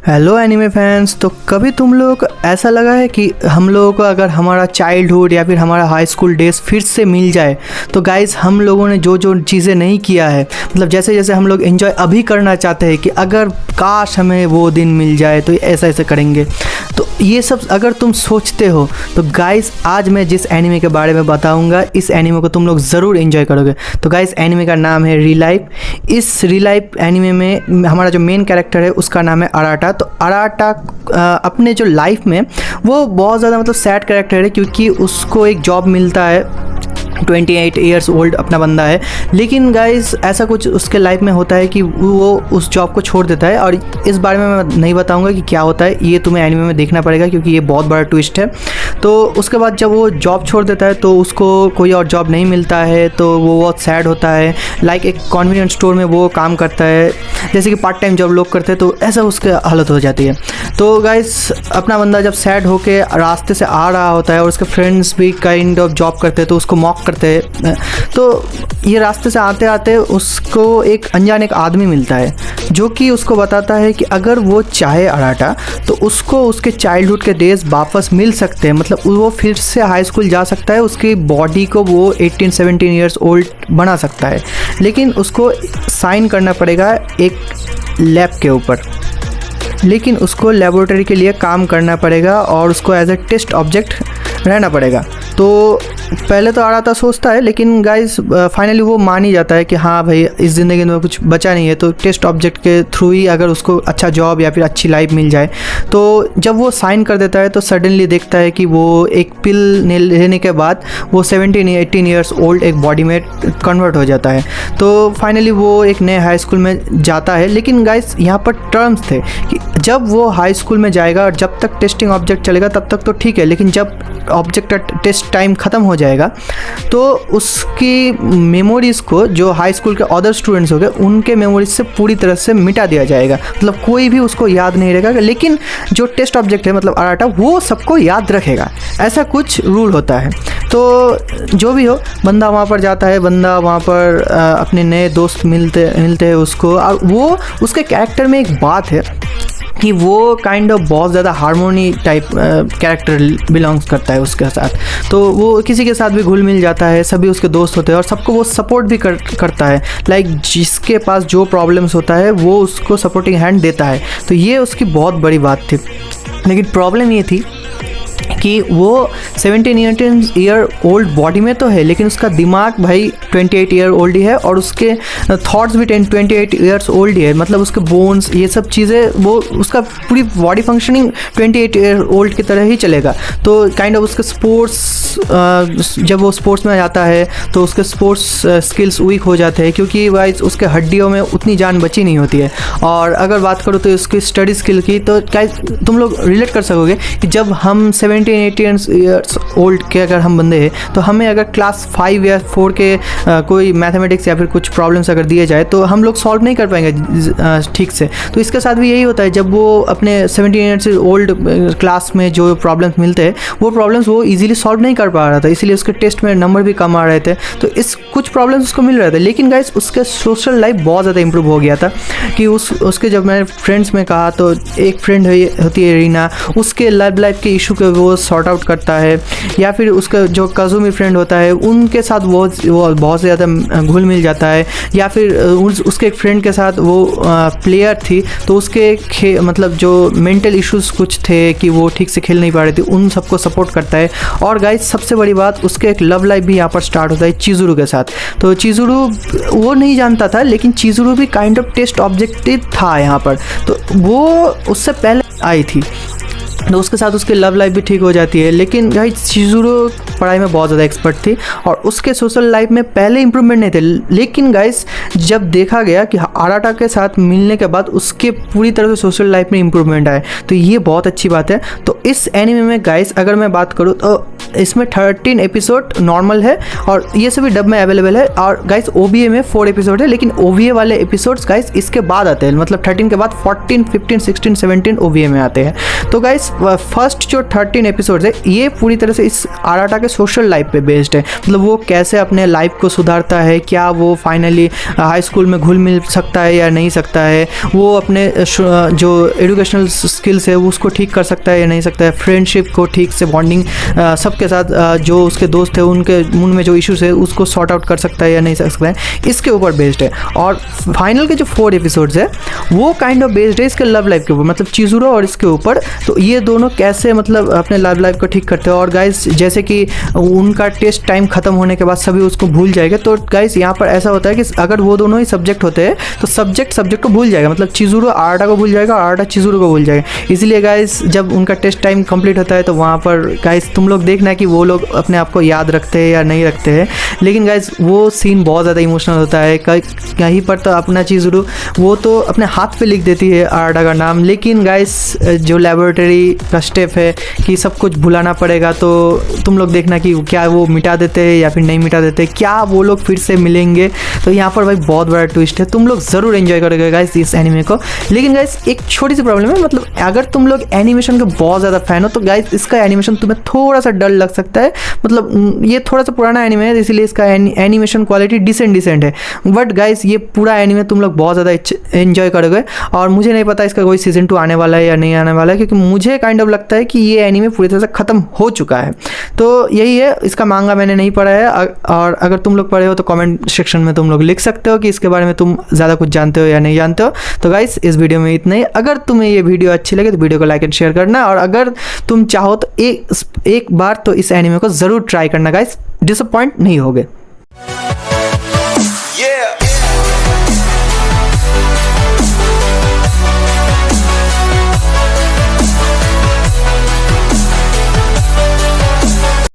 Hello anime fans. तो कभी तुम लोग ऐसा लगा है कि हम लोगों को अगर हमारा चाइल्डहुड या फिर हमारा हाई स्कूल डेज फिर से मिल जाए तो गाइस हम लोगों ने जो जो चीज़ें नहीं किया है, मतलब जैसे जैसे हम लोग एंजॉय अभी करना चाहते हैं कि अगर काश हमें वो दिन मिल जाए तो ऐसा ऐसा करेंगे। तो ये सब अगर तुम सोचते हो तो गाइस आज मैं जिस एनिमे के बारे में बताऊंगा इस एनिमे को तुम लोग ज़रूर एंजॉय करोगे। तो गाइस एनिमे का नाम है रीलाइफ। इस रीलाइफ एनिमे में हमारा जो मेन कैरेक्टर है उसका नाम है अराटा। तो अराटा अपने जो लाइफ में वो बहुत ज़्यादा मतलब सैड कैरेक्टर है, क्योंकि उसको एक जॉब मिलता है, 28 ईयर्स ओल्ड अपना बंदा है, लेकिन गाइस ऐसा कुछ उसके लाइफ में होता है कि वो उस जॉब को छोड़ देता है। और इस बारे में मैं नहीं बताऊंगा कि क्या होता है, ये तुम्हें एनिमे में देखना पड़ेगा क्योंकि ये बहुत बड़ा ट्विस्ट है। तो उसके बाद जब वो जॉब छोड़ देता है तो उसको कोई और जॉब नहीं मिलता है, तो वो बहुत सैड होता है। लाइक एक कन्वीनियंस स्टोर में वो काम करता है, जैसे कि पार्ट टाइम जॉब लोग करते हैं, तो ऐसा उसकी हालत हो जाती है। तो गाइस अपना बंदा जब सैड होके रास्ते से आ रहा होता है और उसके फ्रेंड्स भी काइंड ऑफ जॉब करते हैं तो उसको मॉक करते हैं। तो ये रास्ते से आते आते उसको एक अनजान एक आदमी मिलता है जो कि उसको बताता है कि अगर वो चाहे अराटा तो उसको उसके चाइल्डहुड के डेज वापस मिल सकते हैं, मतलब वो फिर से हाई स्कूल जा सकता है, उसकी बॉडी को वो 18-17 ईयर्स ओल्ड बना सकता है, लेकिन उसको साइन करना पड़ेगा एक लैब के ऊपर। लेकिन उसको लेबोरेटरी के लिए काम करना पड़ेगा और उसको एज ए टेस्ट ऑब्जेक्ट रहना पड़ेगा। तो पहले तो अराटा सोचता है, लेकिन गाइस फाइनली वो मान ही जाता है कि हाँ भाई इस ज़िंदगी में कुछ बचा नहीं है, तो टेस्ट ऑब्जेक्ट के थ्रू ही अगर उसको अच्छा जॉब या फिर अच्छी लाइफ मिल जाए। तो जब वो साइन कर देता है तो सडनली देखता है कि वो एक पिल लेने के बाद वो 17-18 ईयर्स ओल्ड एक बॉडी में कन्वर्ट हो जाता है। तो फाइनली वो एक नए हाई स्कूल में जाता है। लेकिन गाइस यहाँ पर टर्म्स थे कि जब वो हाई स्कूल में जाएगा और जब तक टेस्टिंग ऑब्जेक्ट चलेगा तब तक तो ठीक है, लेकिन जब ऑब्जेक्ट का टेस्ट टाइम ख़त्म हो जाएगा तो उसकी मेमोरीज़ को जो हाई स्कूल के अदर स्टूडेंट्स हो गए उनके मेमोरीज से पूरी तरह से मिटा दिया जाएगा, मतलब कोई भी उसको याद नहीं रहेगा, लेकिन जो टेस्ट ऑब्जेक्ट है मतलब अराटा वो सबको याद रखेगा। ऐसा कुछ रूल होता है। तो जो भी हो बंदा वहाँ पर जाता है, बंदा वहाँ पर अपने नए दोस्त मिलते हैं उसको, और वो उसके कैरेक्टर में एक बात है कि वो काइंड ऑफ बहुत ज़्यादा हार्मोनी टाइप कैरेक्टर बिलोंग्स करता है उसके साथ। तो वो किसी के साथ भी घुल मिल जाता है, सभी उसके दोस्त होते हैं और सबको वो सपोर्ट भी करता है। लाइक जिसके पास जो प्रॉब्लम्स होता है वो उसको सपोर्टिंग हैंड देता है। तो ये उसकी बहुत बड़ी बात थी। लेकिन प्रॉब्लम ये थी कि वो 17-18 ईयर ओल्ड बॉडी में तो है, लेकिन उसका दिमाग भाई 28 ईयर ओल्ड ही है और उसके थॉट्स भी 28 ईयर्स ओल्ड ही है, मतलब उसके बोन्स ये सब चीज़ें, वो उसका पूरी बॉडी फंक्शनिंग 28 ईयर ओल्ड की तरह ही चलेगा। तो काइंड ऑफ उसके स्पोर्ट्स जब वो स्पोर्ट्स में जाता है तो उसके स्पोर्ट्स स्किल्स वीक हो जाते हैं, क्योंकि वाइज उसके हड्डियों में उतनी जान बची नहीं होती है। और अगर बात करो तो उसकी स्टडी स्किल की, तो क्या तुम लोग रिलेट कर सकोगे कि जब हम 17-18 ईयर्स ओल्ड के अगर हम बंदे हैं तो हमें अगर क्लास 5 या 4 के कोई मैथमेटिक्स या फिर कुछ प्रॉब्लम्स अगर दिए जाए तो हम लोग सॉल्व नहीं कर पाएंगे ठीक से। तो इसके साथ भी यही होता है, जब वो अपने 17 ईयर्स ओल्ड क्लास में जो प्रॉब्लम्स मिलते हैं वो प्रॉब्लम्स वो इजीली सॉल्व नहीं कर पा रहा था, इसीलिए उसके टेस्ट में नंबर भी कम आ रहे थे। तो इस कुछ प्रॉब्लम्स उसको मिल रहे थे, लेकिन गाइस उसके सोशल लाइफ बहुत ज़्यादा इंप्रूव हो गया था कि उसके जब मैंने फ्रेंड्स में कहा तो एक फ्रेंड होती है रीना, उसके लव लाइफ के इशू को वो सॉर्ट आउट करता है, या फिर उसका जो कज़ुमी फ्रेंड होता है उनके साथ वो बहुत ज़्यादा घुल मिल जाता है, या फिर उसके एक फ्रेंड के साथ वो प्लेयर थी तो उसके मतलब जो मेंटल इश्यूज कुछ थे कि वो ठीक से खेल नहीं पा रही थी, उन सबको सपोर्ट करता है। और गाइस सबसे बड़ी बात उसके एक लव लाइफ भी यहाँ पर स्टार्ट होता है चिज़ुरू के साथ। तो चिज़ुरू वो नहीं जानता था, लेकिन चिज़ुरू भी काइंड ऑफ टेस्ट ऑब्जेक्टिव था यहाँ पर, तो वो उससे पहले आई थी, तो उसके साथ उसकी लव लाइफ भी ठीक हो जाती है। लेकिन गाइस चिज़ुरू पढ़ाई में बहुत ज़्यादा एक्सपर्ट थी और उसके सोशल लाइफ में पहले इंप्रूवमेंट नहीं थे, लेकिन गाइस जब देखा गया कि अराटा के साथ मिलने के बाद उसके पूरी तरह से सोशल लाइफ में इंप्रूवमेंट आए, तो ये बहुत अच्छी बात है। तो इस एनिमे में गाइस अगर मैं बात करूँ तो इसमें 13 एपिसोड नॉर्मल है और ये सभी डब में अवेलेबल है, और गाइस OVA में 4 एपिसोड है, लेकिन OVA वाले एपिसोड्स गाइस इसके बाद आते हैं, मतलब 13 के बाद 14, 15, 16, 17 OVA में आते हैं। तो गाइस फर्स्ट जो 13 एपिसोड है ये पूरी तरह से इस आराटा के सोशल लाइफ पे बेस्ड है। मतलब वो कैसे अपने लाइफ को सुधारता है, क्या वो फाइनली हाई स्कूल में घुल मिल सकता है या नहीं सकता है, वो अपने जो एजुकेशनल स्किल्स है उसको ठीक कर सकता है या नहीं सकता है, फ्रेंडशिप को ठीक से बॉन्डिंग सबके साथ जो उसके दोस्त है उनके उनमें जो इश्यूज है उसको सॉर्ट आउट कर सकता है या नहीं सकता है, इसके ऊपर बेस्ड है। और फाइनल के जो 4 एपिसोड्स है वो काइंड ऑफ बेस्ड है इसके लव लाइफ के ऊपर, मतलब चिजुरो और इसके ऊपर। तो ये दोनों कैसे मतलब अपने लव लाइफ को ठीक करते हैं। और गाइस जैसे कि उनका टेस्ट टाइम खत्म होने के बाद सभी उसको भूल जाएगा, तो गाइस यहाँ पर ऐसा होता है कि अगर वो दोनों ही सब्जेक्ट होते हैं तो सब्जेक्ट को भूल जाएगा, मतलब चिजुरो आराटा को भूल जाएगा, आराटा चिजुरो को भूल जाएगा। इसलिए गाइस जब उनका टेस्ट टाइम कंप्लीट होता है तो वहाँ पर गाइस तुम लोग देखना कि वो लोग अपने आप को याद रखते हैं या नहीं रखते हैं। लेकिन गाइस वो सीन बहुत ज़्यादा इमोशनल होता है। कहीं पर तो अपना चिजुरो वो तो अपने हाथ पे लिख देती है आराटा का नाम, लेकिन गाइस जो लेबोरेटरी का स्टेप है कि सब कुछ भुलाना पड़ेगा, तो तुम लोग देखना कि क्या वो मिटा देते हैं या फिर नहीं मिटा देते, क्या वो लोग फिर से मिलेंगे। तो यहाँ पर भाई बहुत बड़ा ट्विस्ट है, तुम लोग ज़रूर एंजॉय करोगे गाइस इस एनिमे को। लेकिन गाइस एक छोटी सी प्रॉब्लम है, मतलब अगर तुम लोग एनिमेशन के बहुत ज़्यादा फैन हो तो गाइस इसका एनिमेशन तुम्हें थोड़ा सा डल लग सकता है। मतलब ये थोड़ा सा पुराना एनिमे है इसलिए इसका एनिमेशन क्वालिटी डिसेंट है, बट गाइस ये पूरा एनिमे तुम लोग बहुत ज़्यादा एंजॉय करोगे। और मुझे नहीं पता इसका कोई सीजन 2 आने वाला है या नहीं आने वाला है, क्योंकि मुझे काइंड ऑफ लगता है कि ये एनिमे पूरी तरह से ख़त्म हो चुका है। तो यही है, इसका मांगा मैंने नहीं पढ़ा है, और अगर तुम लोग पढ़े हो तो कमेंट सेक्शन में तुम लोग लिख सकते हो कि इसके बारे में तुम ज़्यादा कुछ जानते हो या नहीं जानते हो। तो गाइस इस वीडियो में इतना ही। अगर तुम्हें ये वीडियो अच्छी लगे तो वीडियो को लाइक एंड शेयर करना, और अगर तुम चाहो तो एक बार तो इस एनिमे को ज़रूर ट्राई करना गाइस, डिसअपॉइंट नहीं होगे।